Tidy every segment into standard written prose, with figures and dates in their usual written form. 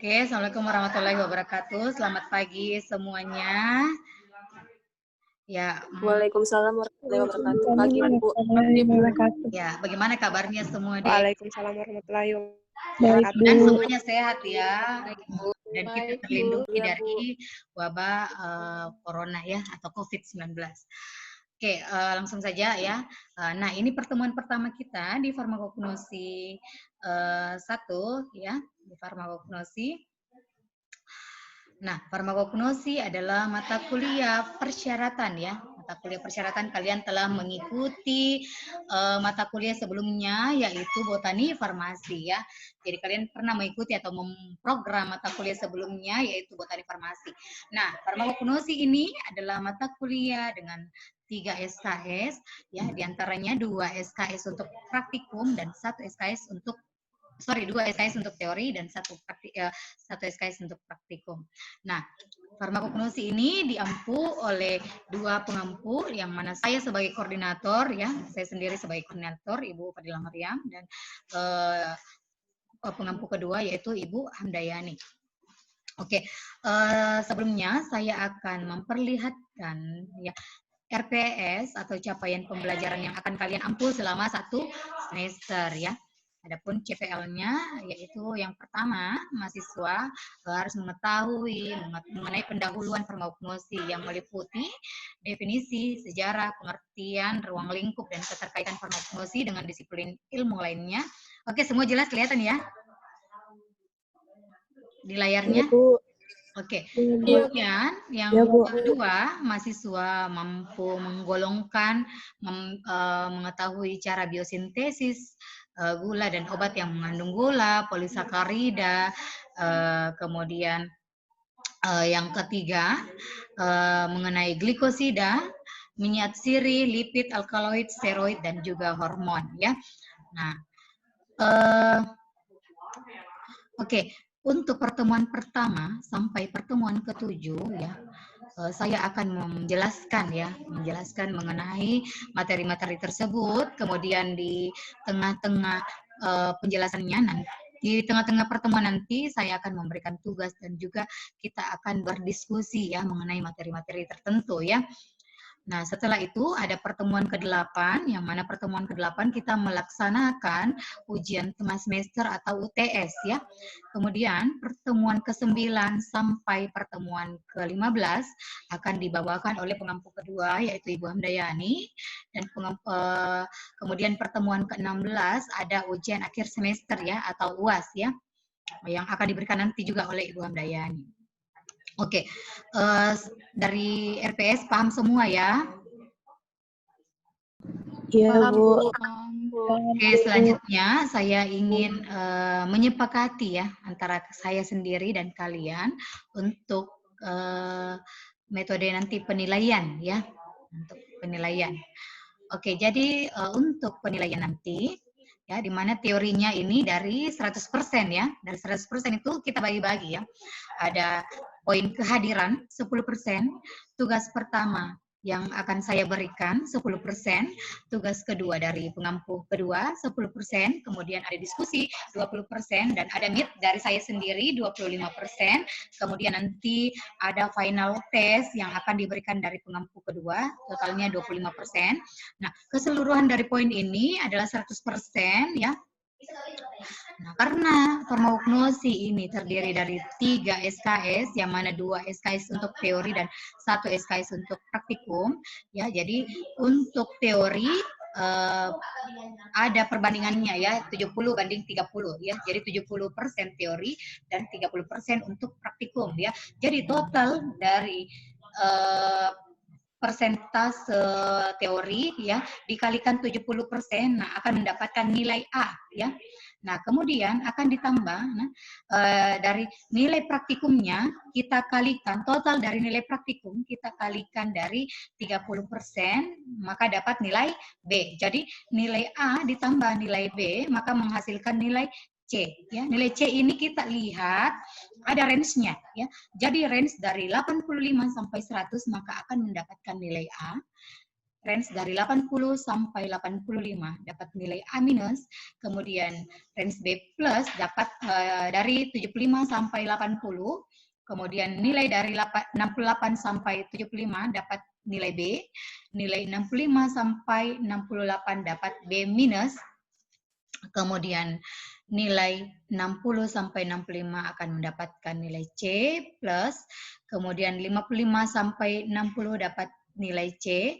Oke, Assalamualaikum warahmatullahi wabarakatuh. Selamat pagi semuanya. Ya, Waalaikumsalam warahmatullahi wabarakatuh. Pagi, Bu. ya, bagaimana kabarnya semua, Dek? Waalaikumsalam warahmatullahi Baik, wabarakatuh. Dan Bu. semuanya sehat ya, Baik, Ibu. Bu. Dan kita Baik, Bu. terlindungi Iya, Bu. dari wabah corona ya atau COVID-19. Oke, langsung saja ya. Nah, ini pertemuan pertama kita di farmakognosi 1 ya, di farmakognosi. Nah, farmakognosi adalah mata kuliah persyaratan ya. Mata kuliah persyaratan kalian telah mengikuti mata kuliah sebelumnya yaitu botani farmasi ya. Jadi kalian pernah mengikuti atau memprogram mata kuliah sebelumnya yaitu botani farmasi. Nah, farmakognosi ini adalah mata kuliah dengan 3 SKS ya, diantaranya 2 SKS untuk praktikum dan 1 SKS untuk 2 SKS untuk teori dan 1 SKS untuk praktikum. Nah, farmakognosi ini diampu oleh 2 pengampu yang mana saya sebagai koordinator ya, saya sendiri sebagai koordinator Ibu Fadila Maryam dan pengampu kedua yaitu Ibu Hamdayani. Oke, sebelumnya saya akan memperlihatkan ya RPS atau capaian pembelajaran yang akan kalian ampu selama 1 semester ya. Adapun CPL-nya yaitu yang pertama, mahasiswa harus mengetahui mengenai pendahuluan farmakognosi yang meliputi definisi, sejarah, pengertian, ruang lingkup, dan keterkaitan farmakognosi dengan disiplin ilmu lainnya. Oke, semua jelas kelihatan ya di layarnya? Bu. Oke, Iya, kemudian yang Bu. kedua, mahasiswa mampu menggolongkan, mengetahui cara biosintesis gula dan obat yang mengandung gula, polisakarida, kemudian yang ketiga mengenai glikosida, minyak sirih, lipid, alkaloid, steroid, dan juga hormon ya. Nah, oke. Untuk pertemuan pertama sampai pertemuan ke-7 ya, saya akan menjelaskan mengenai materi-materi tersebut. Kemudian di tengah-tengah penjelasannya nanti, di tengah-tengah pertemuan nanti saya akan memberikan tugas dan juga kita akan berdiskusi ya mengenai materi-materi tertentu ya. Nah, setelah itu ada pertemuan ke-8, yang mana pertemuan ke-8 kita melaksanakan ujian tengah semester atau UTS ya. Kemudian pertemuan ke-9 sampai pertemuan ke-15 akan dibawakan oleh pengampu kedua yaitu Ibu Hamdayani, dan kemudian pertemuan ke-16 ada ujian akhir semester ya atau UAS ya, yang akan diberikan nanti juga oleh Ibu Hamdayani. Oke, dari RPS paham semua ya? Iya, Bu. Oke, selanjutnya saya ingin menyepakati ya antara saya sendiri dan kalian untuk metode nanti penilaian ya, untuk penilaian. Oke, jadi untuk penilaian nanti ya, di mana teorinya ini dari 100% ya, dari 100% itu kita bagi-bagi ya. Ada poin kehadiran 10%, tugas pertama yang akan saya berikan 10%, tugas kedua dari pengampu kedua 10%, kemudian ada diskusi 20%, dan ada meet dari saya sendiri 25%, kemudian nanti ada final test yang akan diberikan dari pengampu kedua, totalnya 25%. Nah, keseluruhan dari poin ini adalah 100% ya. Nah, karena farmakognosi ini terdiri dari 3 SKS, yang mana 2 SKS untuk teori dan 1 SKS untuk praktikum, ya. Jadi untuk teori ada perbandingannya ya, 70/30 ya. Jadi 70% teori dan 30% untuk praktikum ya. Jadi total dari persentase teori ya dikalikan 70%, nah akan mendapatkan nilai A ya. Nah, kemudian akan ditambah dari nilai praktikumnya kita kalikan, total dari nilai praktikum kita kalikan dari 30%, maka dapat nilai B. Jadi nilai A ditambah nilai B maka menghasilkan nilai C ya. Nilai C ini kita lihat ada range-nya ya. Jadi range dari 85 sampai 100 maka akan mendapatkan nilai A. range dari 80 sampai 85 dapat nilai A minus, kemudian range B plus dapat dari 75 sampai 80, kemudian nilai dari 68 sampai 75 dapat nilai B, nilai 65 sampai 68 dapat B minus, kemudian nilai 60 sampai 65 akan mendapatkan nilai C plus, kemudian 55 sampai 60 dapat nilai C,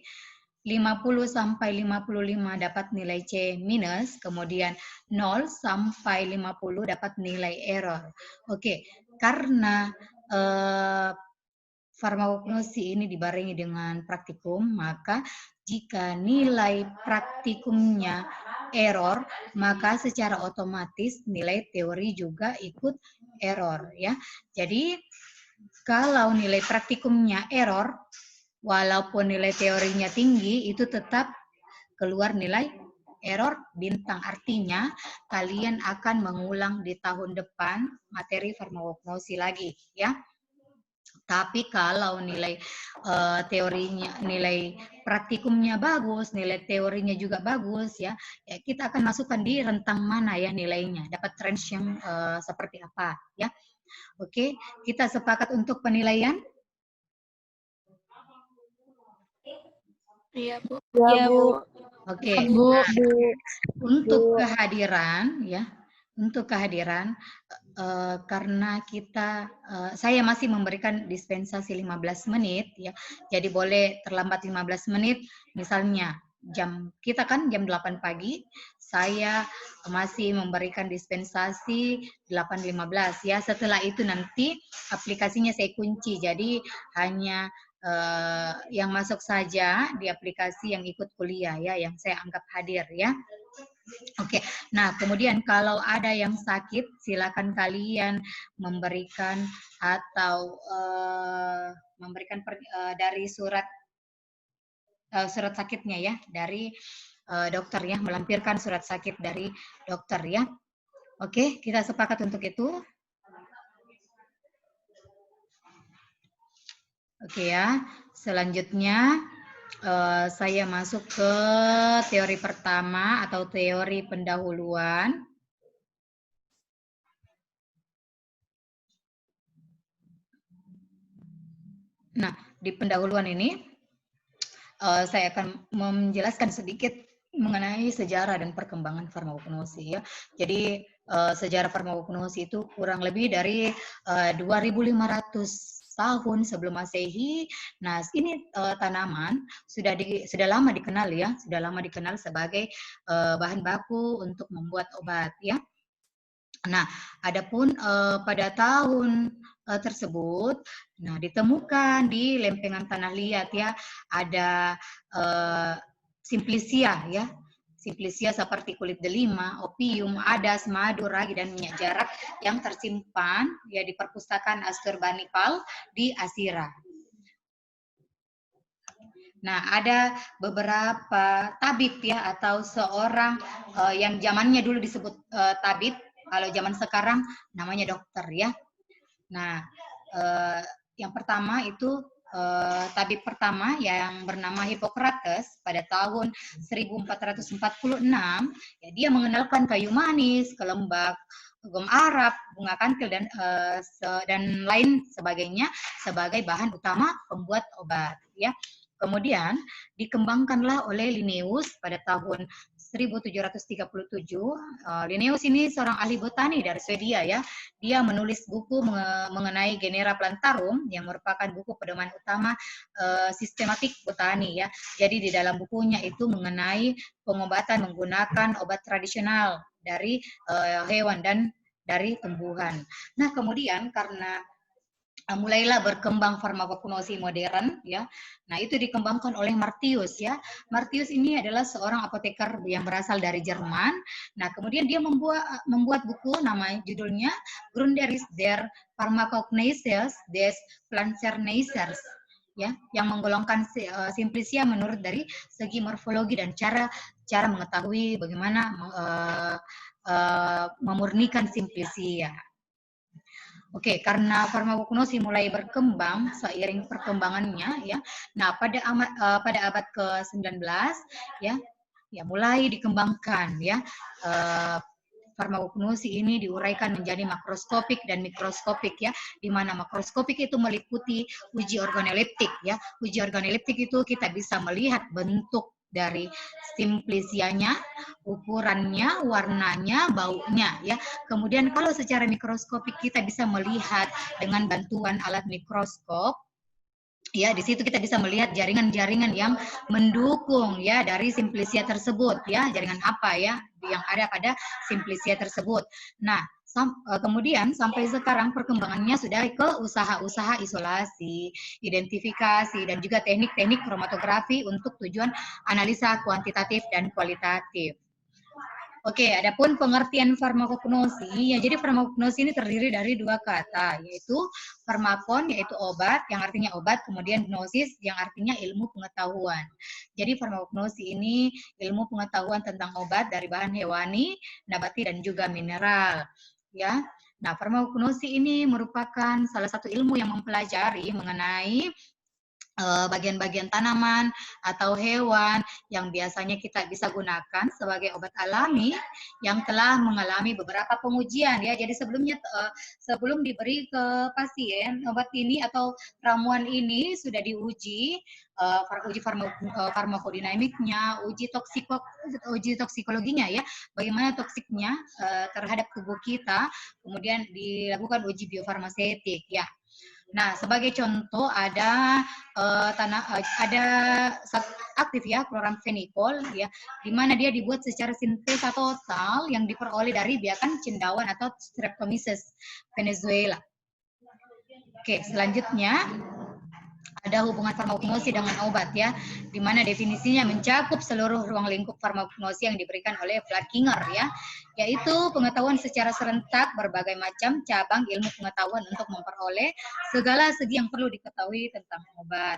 50 sampai 55 dapat nilai C minus, kemudian 0 sampai 50 dapat nilai error. Oke, karena farmakognosi ini dibarengi dengan praktikum, maka jika nilai praktikumnya error, maka secara otomatis nilai teori juga ikut error, ya. Jadi kalau nilai praktikumnya error, walaupun nilai teorinya tinggi, itu tetap keluar nilai error bintang. Artinya kalian akan mengulang di tahun depan materi farmakognosi lagi, ya. Tapi kalau nilai teorinya, nilai praktikumnya bagus, nilai teorinya juga bagus, ya, kita akan masukkan di rentang mana ya nilainya, dapat range yang seperti apa, ya. Oke, kita sepakat untuk penilaian. Iya, Bu. Iya, Bu. Oke, Bu. untuk kehadiran, ya, untuk kehadiran, karena kita, saya masih memberikan dispensasi 15 menit, ya, jadi boleh terlambat 15 menit, misalnya kita kan jam 8 pagi, saya masih memberikan dispensasi 8.15, ya, setelah itu nanti aplikasinya saya kunci, jadi hanya yang masuk saja di aplikasi yang ikut kuliah, ya, yang saya anggap hadir, ya. Oke, nah kemudian kalau ada yang sakit, silakan kalian memberikan atau dari surat sakitnya, ya, dari dokter, ya, melampirkan surat sakit dari dokter, ya. Oke, kita sepakat untuk itu. Oke, ya, selanjutnya saya masuk ke teori pertama atau teori pendahuluan. Nah, di pendahuluan ini saya akan menjelaskan sedikit mengenai sejarah dan perkembangan farmakognosi, ya. Jadi sejarah farmakognosi itu kurang lebih dari 2.500 tahun sebelum Masehi. Nah, ini tanaman sudah lama dikenal, ya, sudah lama dikenal sebagai bahan baku untuk membuat obat, ya. Nah, adapun pada tahun tersebut, nah, ditemukan di lempengan tanah liat, ya, ada simplicia, ya. Simplicia seperti kulit delima, opium, adas, madu, ragi, dan minyak jarak yang tersimpan, ya, di perpustakaan Assurbanipal di Asira. Nah, ada beberapa tabib, ya, atau seorang yang zamannya dulu disebut tabib, kalau zaman sekarang namanya dokter, ya. Nah, yang pertama itu tabib pertama yang bernama Hippocrates pada tahun 1446, ya, dia mengenalkan kayu manis, kelembak, gom Arab, bunga kantil, dan lain sebagainya sebagai bahan utama pembuat obat, ya. Kemudian dikembangkanlah oleh Linnaeus pada tahun 1737. Linnaeus ini seorang ahli botani dari Swedia, ya. Dia menulis buku mengenai Genera Plantarum yang merupakan buku pedoman utama sistematik botani, ya. Jadi di dalam bukunya itu mengenai pengobatan menggunakan obat tradisional dari hewan dan dari tumbuhan. Nah, kemudian karena mulailah berkembang farmakognosi modern, ya. Nah, itu dikembangkan oleh Martius, ya. Martius ini adalah seorang apoteker yang berasal dari Jerman. Nah, kemudian dia membuat buku namanya judulnya Grunderis der Pharmakognosis des Pflanzernährers, ya, yang menggolongkan simplicia menurut dari segi morfologi dan cara mengetahui bagaimana memurnikan simplicia. Oke, karena farmakognosi mulai berkembang seiring perkembangannya ya. Nah, pada abad ke-19 ya, mulai dikembangkan ya. eh, Farmakognosi ini diuraikan menjadi makroskopik dan mikroskopik ya, di mana makroskopik itu meliputi uji organoleptik ya. Uji organoleptik itu kita bisa melihat bentuk dari simplisianya, ukurannya, warnanya, baunya ya. Kemudian kalau secara mikroskopik kita bisa melihat dengan bantuan alat mikroskop. Ya, di situ kita bisa melihat jaringan-jaringan yang mendukung ya dari simplisia tersebut ya, jaringan apa ya yang ada pada simplisia tersebut. Nah, kemudian sampai sekarang perkembangannya sudah ke usaha-usaha isolasi, identifikasi dan juga teknik-teknik kromatografi untuk tujuan analisa kuantitatif dan kualitatif. Oke, adapun pengertian farmakognosi, ya jadi farmakognosi ini terdiri dari dua kata, yaitu farmakon, yaitu obat, yang artinya obat, kemudian gnosis, yang artinya ilmu pengetahuan. Jadi farmakognosi ini ilmu pengetahuan tentang obat dari bahan hewani, nabati, dan juga mineral. Ya, nah farmakognosi ini merupakan salah satu ilmu yang mempelajari mengenai bagian-bagian tanaman atau hewan yang biasanya kita bisa gunakan sebagai obat alami yang telah mengalami beberapa pengujian ya. Jadi sebelum diberi ke pasien obat ini atau ramuan ini sudah diuji farmakodinamiknya, uji toksikologinya ya, bagaimana toksiknya terhadap tubuh kita, kemudian dilakukan uji biofarmasetik ya. Nah, sebagai contoh ada ada zat aktif ya, kloramfenikol ya, di mana dia dibuat secara sintesa total yang diperoleh dari biakan cendawan atau Streptomyces venezuela. Oke, selanjutnya ada hubungan farmakognosi dengan obat ya, di mana definisinya mencakup seluruh ruang lingkup farmakognosi yang diberikan oleh Flakinger ya, yaitu pengetahuan secara serentak berbagai macam cabang ilmu pengetahuan untuk memperoleh segala segi yang perlu diketahui tentang obat.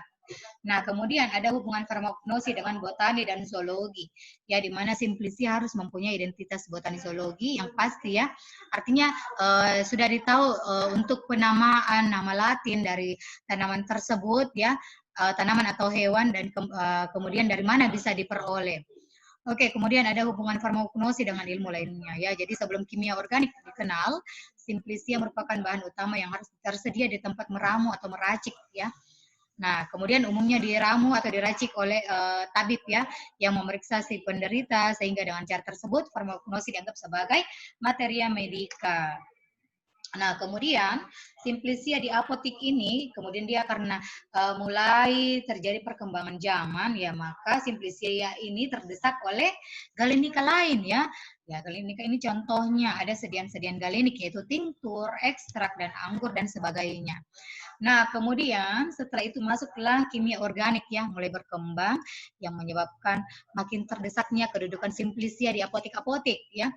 Nah, kemudian ada hubungan farmakognosi dengan botani dan zoologi, ya, di mana simplisi harus mempunyai identitas botani zoologi yang pasti ya. Artinya sudah ditahu untuk penamaan nama Latin dari tanaman tersebut ya, tanaman atau hewan dan kemudian dari mana bisa diperoleh. Oke, kemudian ada hubungan farmakognosi dengan ilmu lainnya ya. Jadi sebelum kimia organik dikenal, simplisia merupakan bahan utama yang harus tersedia di tempat meramu atau meracik ya. Nah, kemudian umumnya diramu atau diracik oleh tabib ya, yang memeriksa si penderita, sehingga dengan cara tersebut farmakognosi dianggap sebagai materia medika. Nah, kemudian simplisia di apotik ini, kemudian dia karena mulai terjadi perkembangan zaman, ya maka simplisia ini terdesak oleh galenika lain ya. Ya, galenika ini contohnya ada sedian-sedian galenik, yaitu tinktur, ekstrak, dan anggur, dan sebagainya. Nah, kemudian setelah itu masuklah kimia organik ya, mulai berkembang, yang menyebabkan makin terdesaknya kedudukan simplisia di apotik-apotik ya.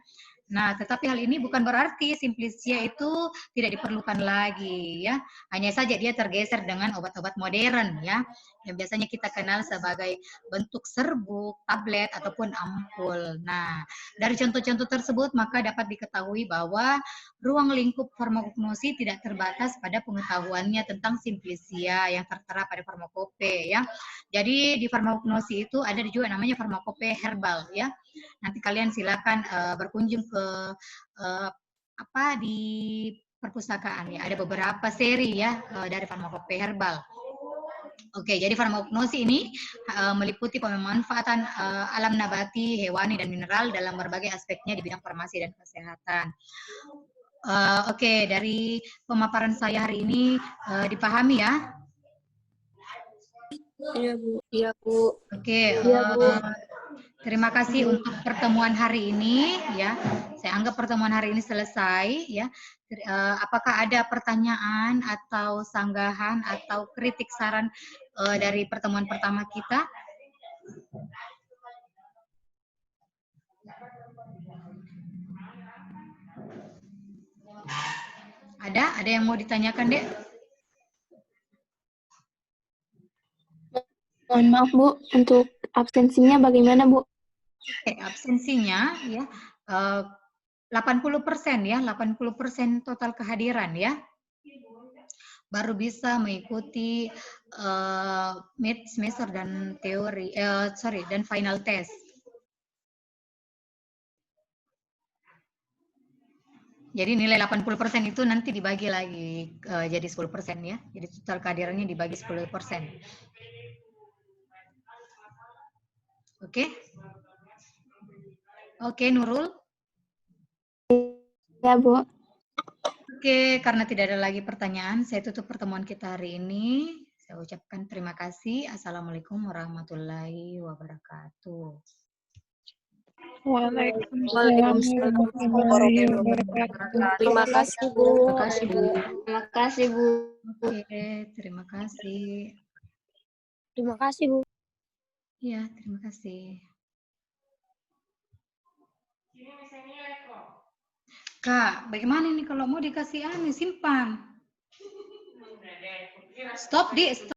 Nah, tetapi hal ini bukan berarti simplisia itu tidak diperlukan lagi ya. Hanya saja dia tergeser dengan obat-obat modern ya, yang biasanya kita kenal sebagai bentuk serbuk, tablet, ataupun ampul. Nah, dari contoh-contoh tersebut maka dapat diketahui bahwa ruang lingkup farmakognosi tidak terbatas pada pengetahuannya tentang simplisia yang tertera pada farmakope ya. Jadi di farmakognosi itu ada juga namanya farmakope herbal ya. Nanti kalian silakan berkunjung ke di perpustakaan ya. Ada beberapa seri ya dari farmakope herbal. Oke, jadi farmakognosi ini meliputi pemanfaatan alam nabati, hewani, dan mineral dalam berbagai aspeknya di bidang farmasi dan kesehatan. Oke, dari pemaparan saya hari ini dipahami ya? Iya, Bu. Iya, Bu. Oke, terima kasih untuk pertemuan hari ini ya. Saya anggap pertemuan hari ini selesai ya. Apakah ada pertanyaan atau sanggahan atau kritik saran dari pertemuan pertama kita? Ada yang mau ditanyakan, Dek? Mohon maaf Bu, untuk absensinya bagaimana Bu? Oke, absensinya ya 80% ya, 80% total kehadiran ya. baru bisa mengikuti mid semester dan teori, dan final test. Jadi nilai 80% itu nanti dibagi lagi jadi 10% ya. Jadi total kehadirannya dibagi 10%. Oke? Oke, Nurul? Ya, Bu. Oke, karena tidak ada lagi pertanyaan, saya tutup pertemuan kita hari ini. Saya ucapkan terima kasih. Assalamualaikum warahmatullahi wabarakatuh. Waalaikumsalam warahmatullahi wabarakatuh. Terima kasih, Bu. Terima kasih, Bu. Terima kasih, Bu. Oke, terima kasih. Terima kasih, Bu. Ya, terima kasih. Kak, bagaimana ini kalau mau dikasih simpan? Stop, Di. Stop.